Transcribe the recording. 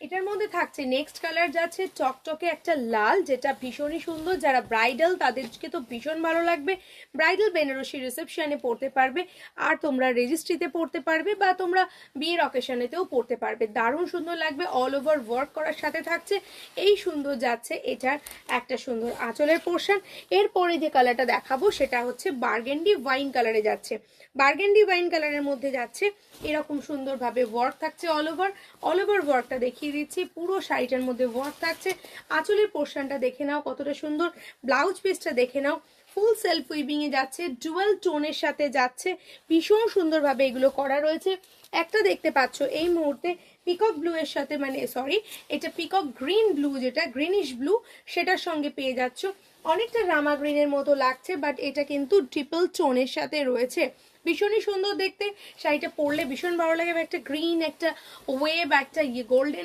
এটার মধ্যে থাকছে নেক্সট কালার যাচ্ছে চকচকে একটা লাল, যেটা ভীষণই সুন্দর। যারা ব্রাইডাল তাদেরকে তো ভীষণ ভালো লাগবে। ব্রাইডাল বেনারসি রিসেপশনে পরতে পারবে, আর তোমরা রেজিস্ট্রিতে পরতে পারবে, বা তোমরা বিয়ের অকেশনেতেও পরতে পারবে। দারুণ সুন্দর লাগবে, অল ওভার ওয়ার্ক করার সাথে থাকছে এই সুন্দর যাচ্ছে এটার একটা সুন্দর আঁচলের পোর্শন। এরপরে যে কালারটা দেখাবো সেটা হচ্ছে বার্গেন্ডি ওয়াইন কালারে যাচ্ছে। বার্গেন্ডি ওয়াইন কালারের মধ্যে যাচ্ছে এরকম সুন্দরভাবে ওয়ার্ক থাকছে অল ওভার ওয়ার্কটা দেখিয়ে দিচ্ছি। পুরো শাড়িটার মধ্যে ওয়ার্ক থাকছে। আঁচলের পোর্শনটা দেখে নাও কতটা সুন্দর, ব্লাউজ পিসটা দেখে নাও ফুল সেলফ উইভিং এ যাচ্ছে, ডুয়াল টোনের সাথে যাচ্ছে, ভীষণ সুন্দরভাবে এগুলো করা রয়েছে। একটা দেখতে পাচ্ছ এই মুহূর্তে পিকক ব্লু এর সাথে, মানে সরি এটা পিকক গ্রিন ব্লু, যেটা গ্রিনিশ ব্লু সেটার সঙ্গে পেয়ে যাচ্ছ। অনেকটা রামা গ্রিনের মতো লাগছে, বাট এটা কিন্তু ট্রিপল টোনের সাথে রয়েছে। ভীষণই সুন্দর দেখতে, শাড়িটা পরলে ভীষণ ভালো লাগে। একটা গ্রিন, একটা ওয়েভ, একটা গোল্ডেন